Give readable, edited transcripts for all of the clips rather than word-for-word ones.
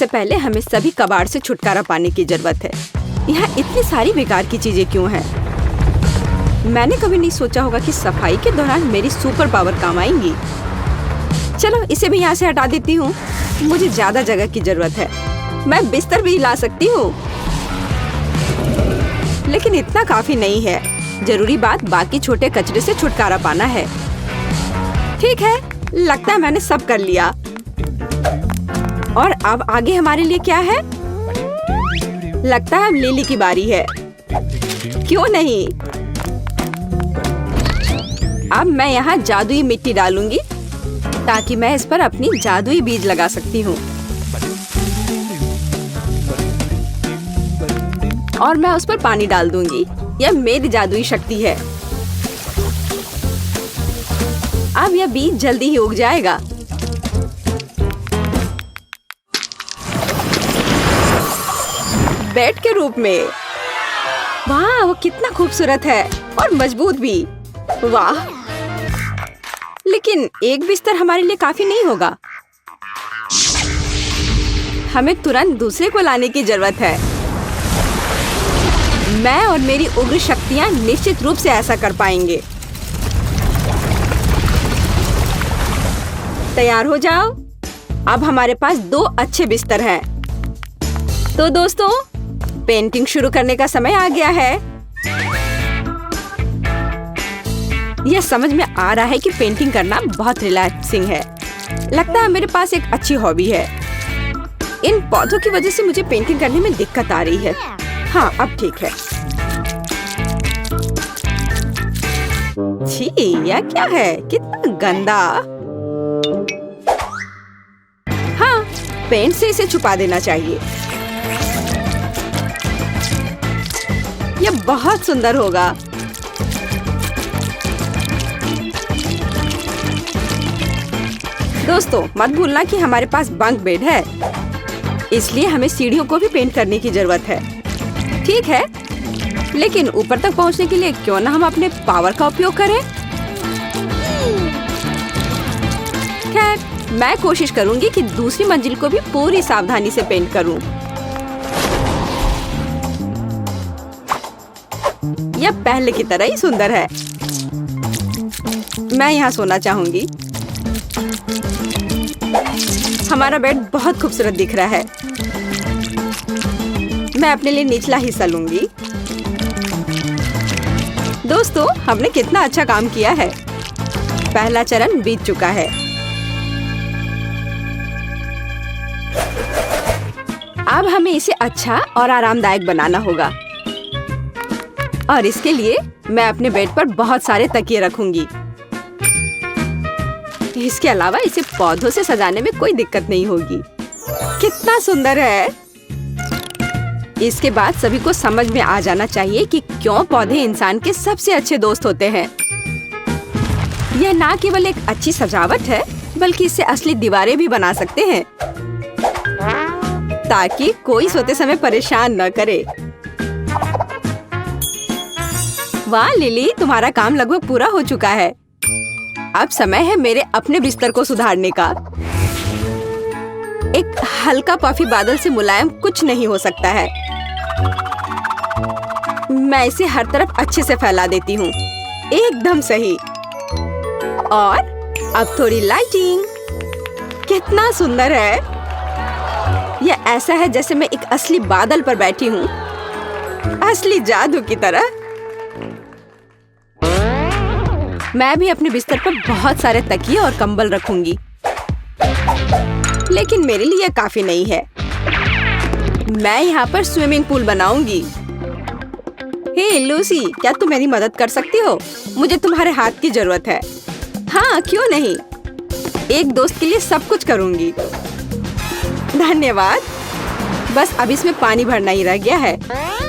सबसे पहले हमें सभी कबाड़ से छुटकारा पाने की जरूरत है। यहाँ इतनी सारी बेकार की चीजें क्यों हैं? मैंने कभी नहीं सोचा होगा कि सफाई के दौरान मेरी सुपर पावर काम आएंगी। चलो इसे भी यहाँ से हटा देती हूँ। मुझे ज्यादा जगह की जरूरत है। मैं बिस्तर भी ला सकती हूँ, लेकिन इतना काफी नहीं है। जरूरी बात बाकी छोटे कचरे से छुटकारा पाना है। ठीक है, लगता है मैंने सब कर लिया। और अब आगे हमारे लिए क्या है? लगता है अब लिली की बारी है। क्यों नहीं? अब मैं यहाँ जादुई मिट्टी डालूंगी ताकि मैं इस पर अपनी जादुई बीज लगा सकती हूँ। और मैं उस पर पानी डाल दूंगी। यह मेरी जादुई शक्ति है। अब यह बीज जल्दी ही उग जाएगा। बेड के रूप में। वाह, वो कितना खूबसूरत है और मजबूत भी। वाह, लेकिन एक बिस्तर हमारे लिए काफी नहीं होगा। हमें तुरंत दूसरे को लाने की जरूरत है। मैं और मेरी उग्र शक्तियां निश्चित रूप से ऐसा कर पाएंगे। तैयार हो जाओ। अब हमारे पास 2 अच्छे बिस्तर हैं। तो दोस्तों, पेंटिंग शुरू करने का समय आ गया है। यह समझ में आ रहा है कि पेंटिंग करना बहुत रिलैक्सिंग है। लगता है मेरे पास एक अच्छी हॉबी है। इन पौधों की वजह से मुझे पेंटिंग करने में दिक्कत आ रही है। हाँ, अब ठीक है। छी, यह क्या है? कितना गंदा। हाँ, पेंट से इसे छुपा देना चाहिए। यह बहुत सुंदर होगा। दोस्तों, मत भूलना कि हमारे पास बंक बेड है, इसलिए हमें सीढ़ियों को भी पेंट करने की जरूरत है। ठीक है, लेकिन ऊपर तक पहुंचने के लिए क्यों ना हम अपने पावर का उपयोग करें। खैर, मैं कोशिश करूंगी कि दूसरी मंजिल को भी पूरी सावधानी से पेंट करूं। यह पहले की तरह ही सुंदर है। मैं यहाँ सोना चाहूंगी। हमारा बेड बहुत खूबसूरत दिख रहा है। मैं अपने लिए निचला हिस्सा लूंगी। दोस्तों, हमने कितना अच्छा काम किया है। पहला चरण बीत चुका है। अब हमें इसे अच्छा और आरामदायक बनाना होगा। और इसके लिए मैं अपने बेड पर बहुत सारे तकिए रखूंगी। इसके अलावा इसे पौधों से सजाने में कोई दिक्कत नहीं होगी। कितना सुंदर है। इसके बाद सभी को समझ में आ जाना चाहिए कि क्यों पौधे इंसान के सबसे अच्छे दोस्त होते हैं। यह ना केवल एक अच्छी सजावट है, बल्कि इससे असली दीवारें भी बना सकते हैं, ताकि कोई सोते समय परेशान न करे। वाह लिली, तुम्हारा काम लगभग पूरा हो चुका है। अब समय है मेरे अपने बिस्तर को सुधारने का। एक हल्का पफी बादल से मुलायम कुछ नहीं हो सकता है। मैं इसे हर तरफ अच्छे से फैला देती हूँ। एकदम सही। और अब थोड़ी लाइटिंग। कितना सुंदर है। यह ऐसा है जैसे मैं एक असली बादल पर बैठी हूँ, असली जादू की तरह। मैं भी अपने बिस्तर पर बहुत सारे तकिए और कंबल रखूंगी, लेकिन मेरे लिए काफी नहीं है। मैं यहाँ पर स्विमिंग पूल बनाऊंगी। हे लूसी, क्या तुम मेरी मदद कर सकती हो? मुझे तुम्हारे हाथ की जरूरत है। हाँ, क्यों नहीं। एक दोस्त के लिए सब कुछ करूंगी। धन्यवाद। बस अब इसमें पानी भरना ही रह गया है।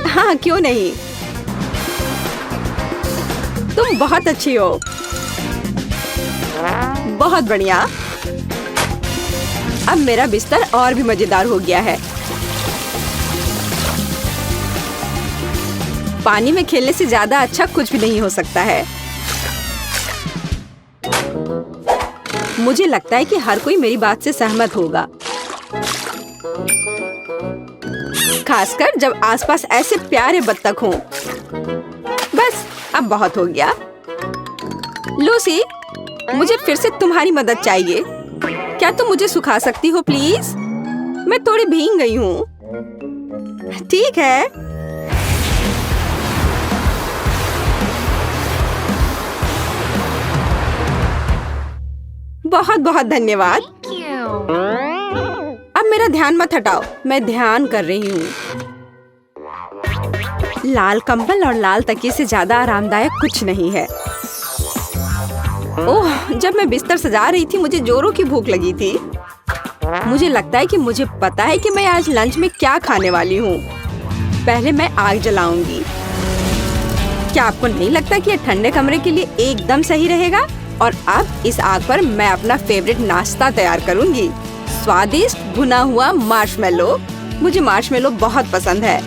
हाँ, क्यों नहीं। तुम बहुत अच्छी हो। बहुत बढ़िया। अब मेरा बिस्तर और भी मजेदार हो गया है। पानी में खेलने से ज्यादा अच्छा कुछ भी नहीं हो सकता है। मुझे लगता है कि हर कोई मेरी बात से सहमत होगा। खासकर जब आसपास ऐसे प्यारे बत्तख हों। बस अब बहुत हो गया। लूसी, मुझे फिर से तुम्हारी मदद चाहिए। क्या तुम मुझे सुखा सकती हो प्लीज? मैं थोड़ी भीग गई हूँ। ठीक है। बहुत बहुत धन्यवाद। अब मेरा ध्यान मत हटाओ, मैं ध्यान कर रही हूँ। लाल कंबल और लाल तकिए से ज्यादा आरामदायक कुछ नहीं है। ओह, जब मैं बिस्तर सजा रही थी मुझे जोरों की भूख लगी थी। मुझे लगता है कि मुझे पता है कि मैं आज लंच में क्या खाने वाली हूँ। पहले मैं आग जलाऊंगी। क्या आपको नहीं लगता कि यह ठंडे कमरे के लिए एकदम सही रहेगा? और अब इस आग पर मैं अपना फेवरेट नाश्ता तैयार करूंगी। स्वादिष्ट भुना हुआ मार्शमेलो। मुझे मार्शमेलो बहुत पसंद है।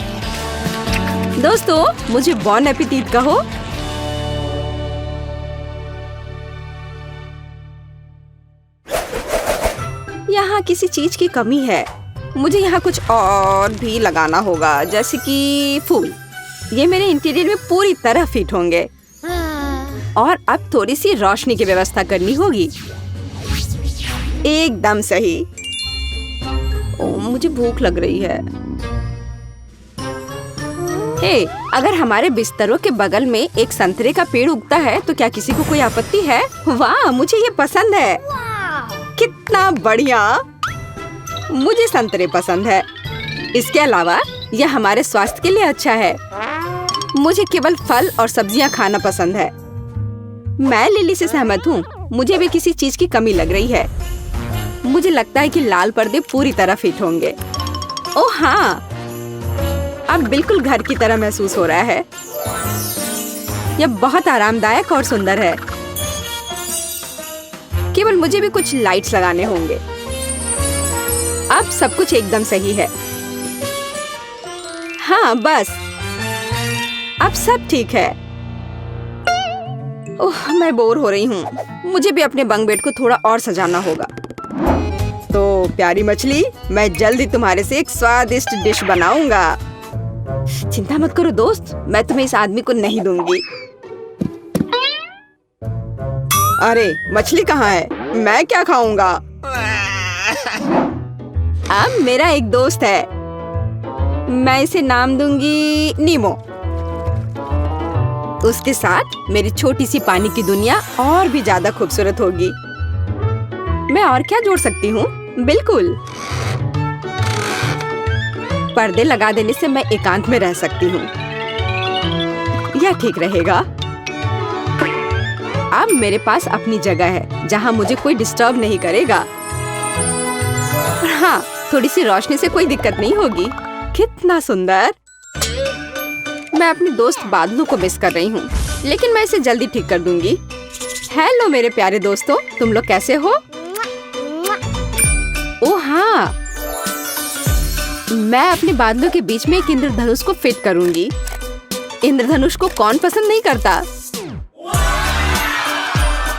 दोस्तों, मुझे बॉन एपेटिट कहो। यहाँ किसी चीज की कमी है। मुझे यहाँ कुछ और भी लगाना होगा, जैसे कि फूल। ये मेरे इंटीरियर में पूरी तरह फिट होंगे। और अब थोड़ी सी रोशनी की व्यवस्था करनी होगी। एकदम सही। ओह, मुझे भूख लग रही है। हे, अगर हमारे बिस्तरों के बगल में एक संतरे का पेड़ उगता है तो क्या किसी को कोई आपत्ति है? वाह, मुझे ये पसंद है। कितना बढ़िया। मुझे संतरे पसंद है। इसके अलावा यह हमारे स्वास्थ्य के लिए अच्छा है। मुझे केवल फल और सब्जियां खाना पसंद है। मैं लिली से सहमत हूँ। मुझे भी किसी चीज की कमी लग रही है। मुझे लगता है कि लाल पर्दे पूरी तरह फिट होंगे। ओह हाँ, अब बिल्कुल घर की तरह महसूस हो रहा है। यह बहुत आरामदायक और सुंदर है। केवल मुझे भी कुछ लाइट्स लगाने होंगे। अब सब कुछ एकदम सही है। हाँ, बस अब सब ठीक है। ओह, मैं बोर हो रही हूँ। मुझे भी अपने बंक बेड को थोड़ा और सजाना होगा। तो प्यारी मछली, मैं जल्दी तुम्हारे से एक स्वादिष्ट डिश बनाऊंगा। चिंता मत करो दोस्त, मैं तुम्हें इस आदमी को नहीं दूंगी। अरे, मछली कहाँ है? मैं क्या खाऊंगा? अब मेरा एक दोस्त है। मैं इसे नाम दूंगी नीमो। उसके साथ मेरी छोटी सी पानी की दुनिया और भी ज्यादा खूबसूरत होगी। मैं और क्या जोड़ सकती हूँ? बिल्कुल, पर्दे लगा देने से मैं एकांत में रह सकती हूँ। यह ठीक रहेगा। अब मेरे पास अपनी जगह है जहाँ मुझे कोई डिस्टर्ब नहीं करेगा। हाँ, थोड़ी सी रोशनी से कोई दिक्कत नहीं होगी। कितना सुंदर। मैं अपने दोस्त बादलों को मिस कर रही हूँ, लेकिन मैं इसे जल्दी ठीक कर दूंगी। हेलो मेरे प्यारे दोस्तों, तुम लोग कैसे हो? ओह हाँ, मैं अपने बादलों के बीच में एक इंद्रधनुष को फिट करूंगी। इंद्रधनुष को कौन पसंद नहीं करता?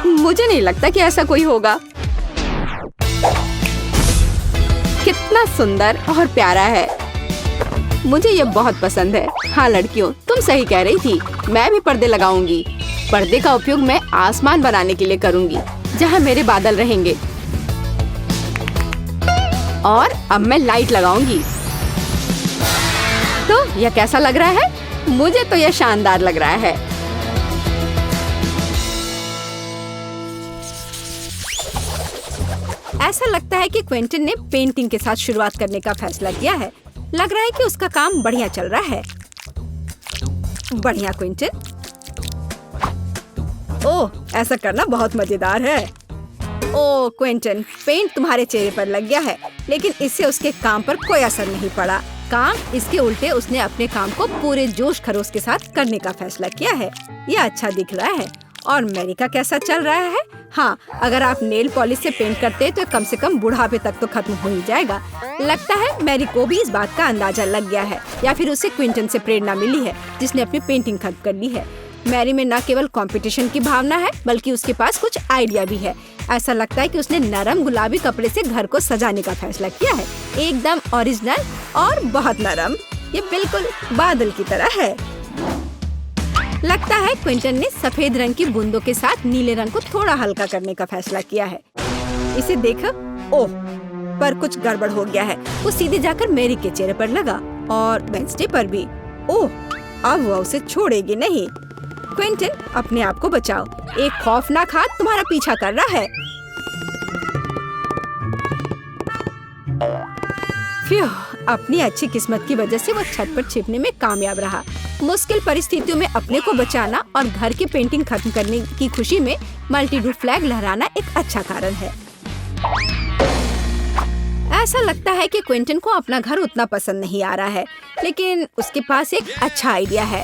मुझे नहीं लगता कि ऐसा कोई होगा। कितना सुंदर और प्यारा है। मुझे ये बहुत पसंद है। हाँ लड़कियों, तुम सही कह रही थी। मैं भी पर्दे लगाऊंगी। पर्दे का उपयोग मैं आसमान बनाने के लिए करूंगी, जहाँ मेरे बादल रहेंगे। और अब मैं लाइट लगाऊंगी। तो यह कैसा लग रहा है? मुझे तो यह शानदार लग रहा है। ऐसा लगता है कि क्विंटन ने पेंटिंग के साथ शुरुआत करने का फैसला किया है। लग रहा है कि उसका काम बढ़िया चल रहा है। बढ़िया क्विंटन। ओह, ऐसा करना बहुत मजेदार है। ओह क्विंटन, पेंट तुम्हारे चेहरे पर लग गया है, लेकिन इससे उसके काम पर कोई असर नहीं पड़ा। काम इसके उल्टे उसने अपने काम को पूरे जोश खरोश के साथ करने का फैसला किया है। यह अच्छा दिख रहा है। और मैरी का कैसा चल रहा है? हाँ, अगर आप नेल पॉलिश से पेंट करते तो कम से कम बुढ़ापे तक तो खत्म हो ही जाएगा। लगता है मैरी को भी इस बात का अंदाजा लग गया है, या फिर उसे क्विंटन से प्रेरणा मिली है, जिसने अपनी पेंटिंग खत्म कर ली है। मैरी में न केवल कंपटीशन की भावना है, बल्कि उसके पास कुछ आइडिया भी है। ऐसा लगता है कि उसने नरम गुलाबी कपड़े से घर को सजाने का फैसला किया है। एकदम ओरिजिनल और बहुत नरम। ये बिल्कुल बादल की तरह है। लगता है क्विंटन ने सफेद रंग की बूंदों के साथ नीले रंग को थोड़ा हल्का करने का फैसला किया है। इसे देखो, ओह, पर कुछ गड़बड़ हो गया है। वो सीधे जाकर मैरी के चेहरे पर लगा और वेंसडे पर भी। ओह, अब वो उसे छोड़ेगी नहीं। क्विंटन, अपने आप को बचाओ, एक खौफनाक हाथ तुम्हारा पीछा कर रहा है। फ्यू, अपनी अच्छी किस्मत की वजह से वो छत पर छिपने में कामयाब रहा। मुश्किल परिस्थितियों में अपने को बचाना और घर की पेंटिंग खत्म करने की खुशी में मल्टी-डू फ्लैग लहराना एक अच्छा कारण है। ऐसा लगता है कि क्विंटन को अपना घर उतना पसंद नहीं आ रहा है, लेकिन उसके पास एक अच्छा आइडिया है।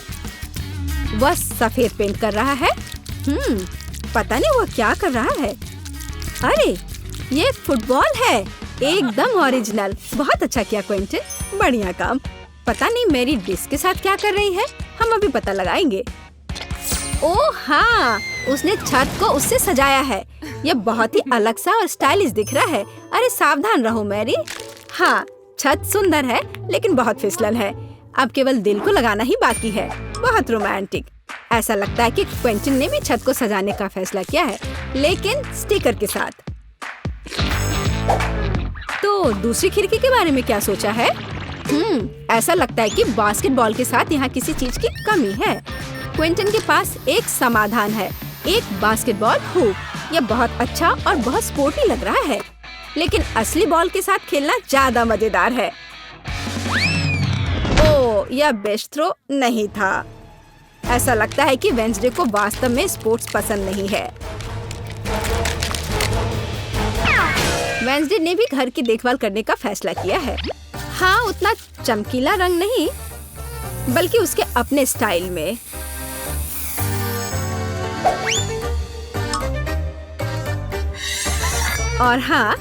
वह सफेद पेंट कर रहा है। पता नहीं वह क्या कर रहा है। अरे, ये एक फुटबॉल है, एकदम ओरिजिनल। बहुत अच्छा किया क्विंटन, बढ़िया काम। पता नहीं मेरी डिस्क के साथ क्या कर रही है, हम अभी पता लगाएंगे। ओह हाँ, उसने छत को उससे सजाया है। यह बहुत ही अलग सा और स्टाइलिश दिख रहा है। अरे सावधान रहो मैरी। हाँ, छत सुंदर है लेकिन बहुत फिसलन है। अब केवल दिल को लगाना ही बाकी है। बहुत रोमांटिक। ऐसा लगता है कि क्विंटन ने भी छत को सजाने का फैसला किया है, लेकिन स्टिकर के साथ। तो दूसरी खिड़की के बारे में क्या सोचा है? ऐसा लगता है कि बास्केटबॉल के साथ यहाँ किसी चीज की कमी है। क्विंटन के पास एक समाधान है, एक बास्केटबॉल हुप। यह बहुत अच्छा और बहुत स्पोर्टी लग रहा है, लेकिन असली बॉल के साथ खेलना ज्यादा मजेदार है। ओह, यह बेस्ट थ्रो नहीं था। ऐसा लगता है कि वेंसडे को वास्तव में स्पोर्ट्स पसंद नहीं है। वेंसडे ने भी घर की देखभाल करने का फैसला किया है। हाँ, उतना चमकीला रंग नहीं, बल्कि उसके अपने स्टाइल में। और हाँ,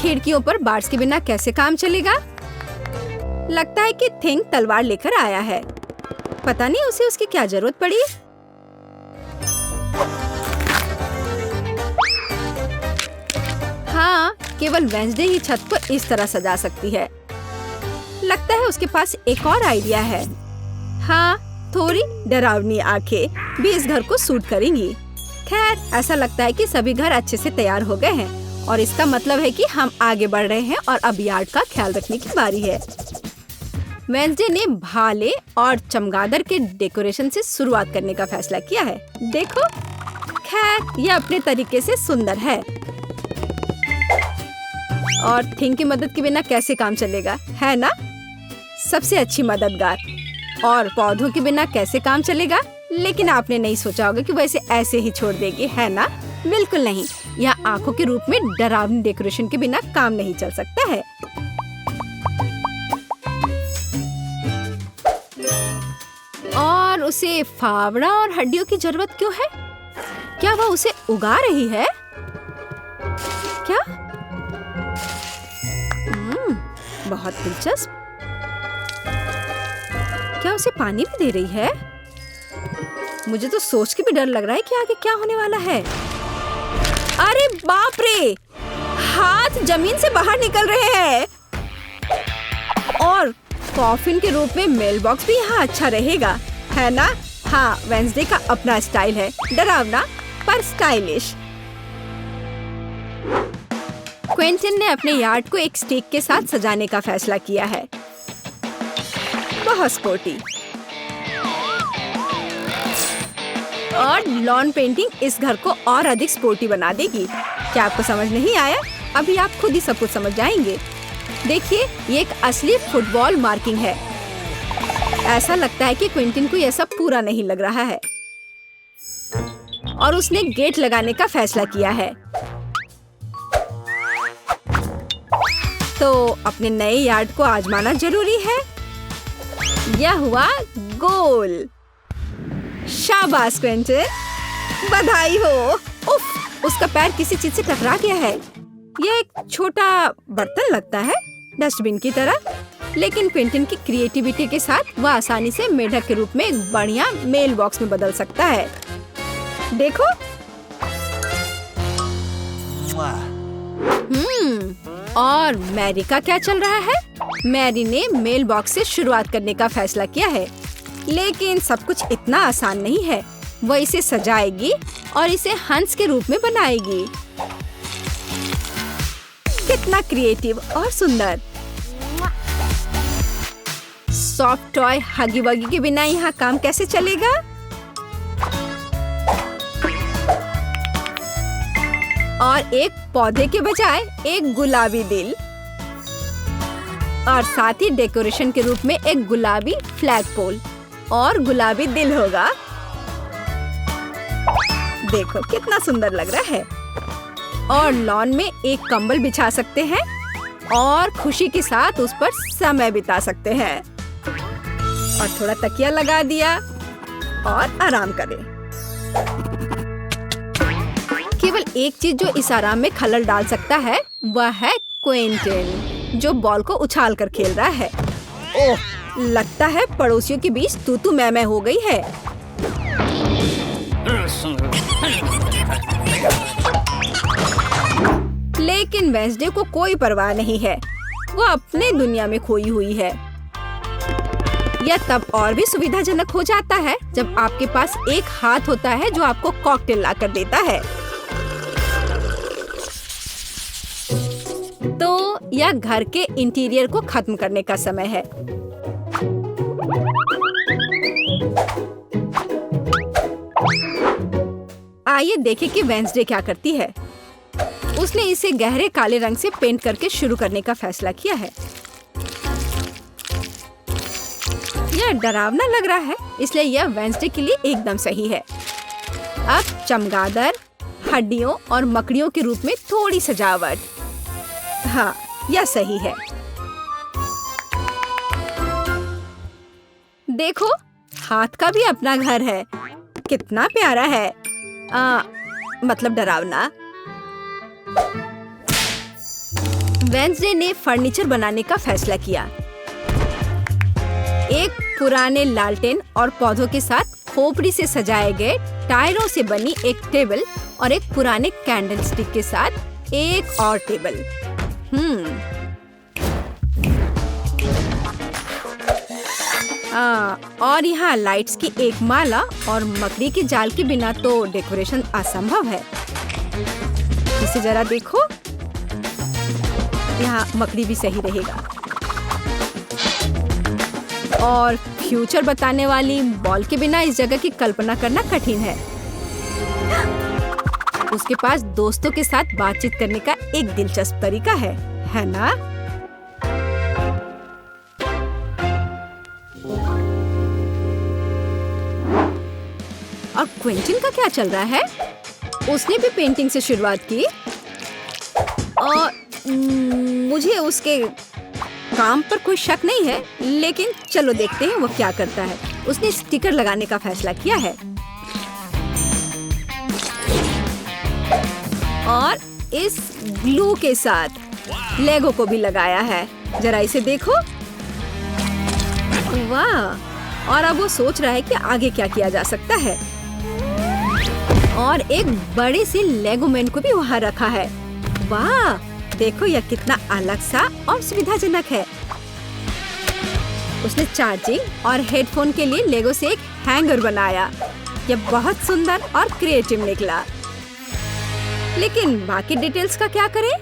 खिड़कियों पर बार्स के बिना कैसे काम चलेगा? लगता है कि थिंक तलवार लेकर आया है। पता नहीं उसे उसकी क्या जरूरत पड़ी। हाँ, केवल वेंसडे ही छत को इस तरह सजा सकती है। लगता है उसके पास एक और आइडिया है। हाँ, थोड़ी डरावनी आंखें भी इस घर को सूट करेंगी। खैर, ऐसा लगता है कि सभी घर अच्छे से तैयार हो गए हैं और इसका मतलब है कि हम आगे बढ़ रहे हैं और अब यार्ड का ख्याल रखने की बारी है। वेंसडे ने भाले और चमगादड़ के डेकोरेशन से शुरुआत करने का फैसला किया है। देखो, खैर यह अपने तरीके से सुंदर है। और थिंक की मदद के बिना कैसे काम चलेगा, है ना? सबसे अच्छी मददगार। और पौधों के बिना कैसे काम चलेगा? लेकिन आपने नहीं सोचा होगा कि वो इसे ऐसे ही छोड़ देगी, है ना? बिल्कुल नहीं। यह आंखों के रूप में डरावनी डेकोरेशन के बिना काम नहीं चल सकता है। और उसे फावड़ा और हड्डियों की जरूरत क्यों है? क्या वह उसे उगा रही है? क्या? बहुत दिलचस्प। क्या उसे पानी भी दे रही है? मुझे तो सोच के भी डर लग रहा है कि आगे क्या होने वाला है। अरे बाप रे! हाथ जमीन से बाहर निकल रहे हैं। और कॉफिन के रूप में मेल बॉक्स भी यहाँ अच्छा रहेगा, है ना? हाँ, वेंसडे का अपना स्टाइल है, डरावना पर स्टाइलिश। क्विंटन ने अपने यार्ड को एक स्टिक के साथ सजाने का फैसला किया है। बहुत स्पोर्टी। और लॉन पेंटिंग इस घर को और अधिक स्पोर्टी बना देगी। क्या आपको समझ नहीं आया? अभी आप खुद ही सब कुछ समझ जाएंगे। देखिए, ये एक असली फुटबॉल मार्किंग है। ऐसा लगता है कि क्विंटन को यह सब पूरा नहीं लग रहा है और उसने गेट लगाने का फैसला किया है। तो अपने नए यार्ड को आजमाना जरूरी है। यह हुआ गोल। शाबाश क्विंटन, बधाई हो। उफ, उसका पैर किसी चीज से टकरा गया है। यह एक छोटा बर्तन लगता है, डस्टबिन की तरह, लेकिन क्विंटन की क्रिएटिविटी के साथ वह आसानी से मेढक के रूप में एक बढ़िया मेल बॉक्स में बदल सकता है। देखो। और मैरी का क्या चल रहा है? मैरी ने मेल बॉक्स से शुरुआत करने का फैसला किया है, लेकिन सब कुछ इतना आसान नहीं है। वह इसे सजाएगी और इसे हंस के रूप में बनाएगी। कितना क्रिएटिव और सुंदर। सॉफ्ट टॉय हगी वगी के बिना यहाँ काम कैसे चलेगा? और एक पौधे के बजाय एक गुलाबी दिल, और साथ ही डेकोरेशन के रूप में एक गुलाबी फ्लैग पोल और गुलाबी दिल होगा। देखो कितना सुंदर लग रहा है। और लॉन में एक कंबल बिछा सकते हैं और खुशी के साथ उस पर समय बिता सकते हैं। और थोड़ा तकिया लगा दिया और आराम करें। केवल एक चीज जो इस आराम में खलल डाल सकता है वह है क्विंटन, जो बॉल को उछाल कर खेल रहा है। ओह, लगता है पड़ोसियों के बीच तू मैं हो गई है। लेकिन वेंसडे को कोई परवाह नहीं है। वो अपने दुनिया में खोई हुई है। यह तब और भी सुविधाजनक हो जाता है जब आपके पास एक हाथ होता है जो आपको कॉकटेल लाकर देता है। तो यह घर के इंटीरियर को खत्म करने का समय है। आइए देखें कि वेंसडे क्या करती है। उसने इसे गहरे काले रंग से पेंट करके शुरू करने का फैसला किया है। यह डरावना लग रहा है, इसलिए यह वेंसडे के लिए एकदम सही है। अब चमगादड़, हड्डियों और मकड़ियों के रूप में थोड़ी सजावट। हाँ, यह सही है। देखो, हाथ का भी अपना घर है। कितना प्यारा है। मतलब डरावना। वेंसडे ने फर्नीचर बनाने का फैसला किया। एक पुराने लालटेन और पौधों के साथ खोपड़ी से सजाए गए टायरों से बनी एक टेबल और एक पुराने कैंडल स्टिक के साथ एक और टेबल। और यहाँ लाइट्स की एक माला और मकड़ी के जाल के बिना तो डेकोरेशन असंभव है। इसे जरा देखो, यहाँ मकड़ी भी सही रहेगा। और फ्यूचर बताने वाली बॉल के बिना इस जगह की कल्पना करना कठिन है। उसके पास दोस्तों के साथ बातचीत करने का एक दिलचस्प तरीका है ना? और क्विंटन का क्या चल रहा है? उसने भी पेंटिंग से शुरुआत की और मुझे उसके काम पर कोई शक नहीं है, लेकिन चलो देखते हैं वो क्या करता है। उसने स्टिकर लगाने का फैसला किया है और इस ग्लू के साथ लेगो को भी लगाया है। जरा इसे देखो, वाह। और अब वो सोच रहा है कि आगे क्या किया जा सकता है। और एक बड़े से लेगो मैन को भी वहाँ रखा है। वाह, देखो यह कितना अलग सा और सुविधाजनक है। उसने चार्जिंग और हेडफोन के लिए लेगो से एक हैंगर बनाया। यह बहुत सुंदर और क्रिएटिव निकला। लेकिन बाकी डिटेल्स का क्या करें?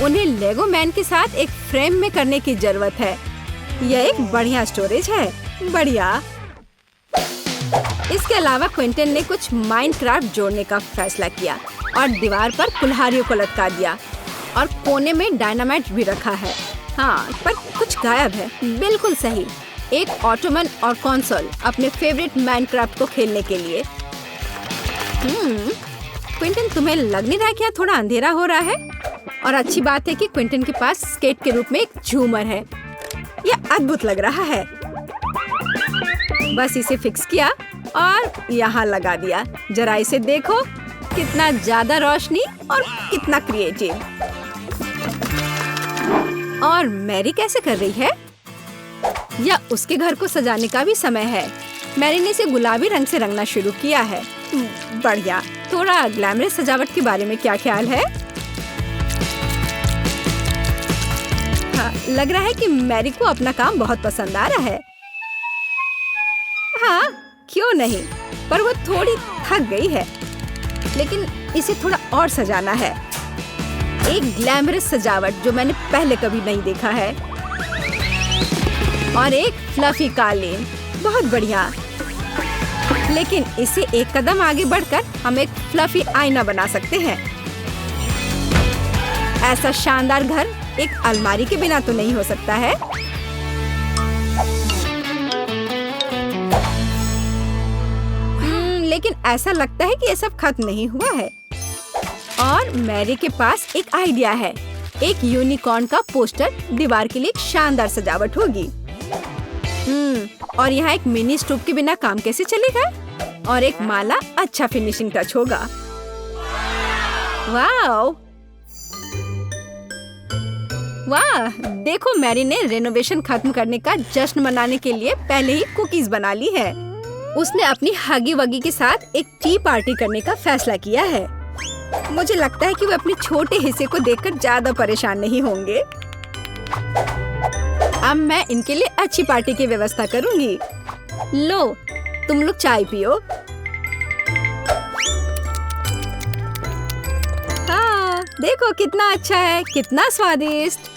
उन्हें लेगो मैन के साथ एक फ्रेम में करने की जरूरत है। यह एक बढ़िया स्टोरेज है। बढ़िया। इसके अलावा क्विंटन ने कुछ माइनक्राफ्ट जोड़ने का फैसला किया और दीवार पर कुल्हाड़ियों को लटका दिया और कोने में डायनामाइट भी रखा है। हाँ, पर कुछ गायब है। बिल्कुल सही। एक ऑटोमन और कंसोल अपने फेवरेट माइनक्राफ्ट को खेलने के लिए। क्विंटन, तुम्हें लग नहीं रहा क्या थोड़ा अंधेरा हो रहा है? और अच्छी बात है कि क्विंटन के पास स्केट के रूप में एक झूमर है। यह अद्भुत लग रहा है। बस इसे फिक्स किया और यहाँ लगा दिया। जरा इसे देखो, कितना ज्यादा रोशनी और कितना क्रिएटिव। और मैरी कैसे कर रही है? या उसके घर को सजाने का भी समय है। मैरी ने इसे गुलाबी रंग से रंगना शुरू किया है। बढ़िया। थोड़ा ग्लैमरस सजावट के बारे में क्या ख्याल है? लग रहा है कि मैरी को अपना काम बहुत पसंद आ रहा है। हाँ, क्यों नहीं, पर वो थोड़ी थक गई है। लेकिन इसे थोड़ा और सजाना है। एक ग्लैमरस सजावट जो मैंने पहले कभी नहीं देखा है। और एक फ्लफी कालीन, बहुत बढ़िया। लेकिन इसे एक कदम आगे बढ़कर हम एक फ्लफी आईना बना सकते हैं। ऐसा शानदार घर एक अलमारी के बिना तो नहीं हो सकता है। लेकिन ऐसा लगता है कि ये सब खत्म नहीं हुआ है। और मैरी के पास एक आइडिया है। एक यूनिकॉर्न का पोस्टर दीवार के लिए एक शानदार सजावट होगी। और यहाँ एक मिनी स्टूप के बिना काम कैसे चलेगा? और एक माला अच्छा फिनिशिंग टच होगा। वाह वाह, देखो मैरी ने रेनोवेशन खत्म करने का जश्न मनाने के लिए पहले ही कुकीज बना ली है। उसने अपनी हगी वगी के साथ एक टी पार्टी करने का फैसला किया है। मुझे लगता है कि वो अपने छोटे हिस्से को देखकर ज्यादा परेशान नहीं होंगे। अब मैं इनके लिए अच्छी पार्टी की व्यवस्था करूंगी। लो, तुम लोग चाय पियो। हाँ, देखो कितना अच्छा है, कितना स्वादिष्ट।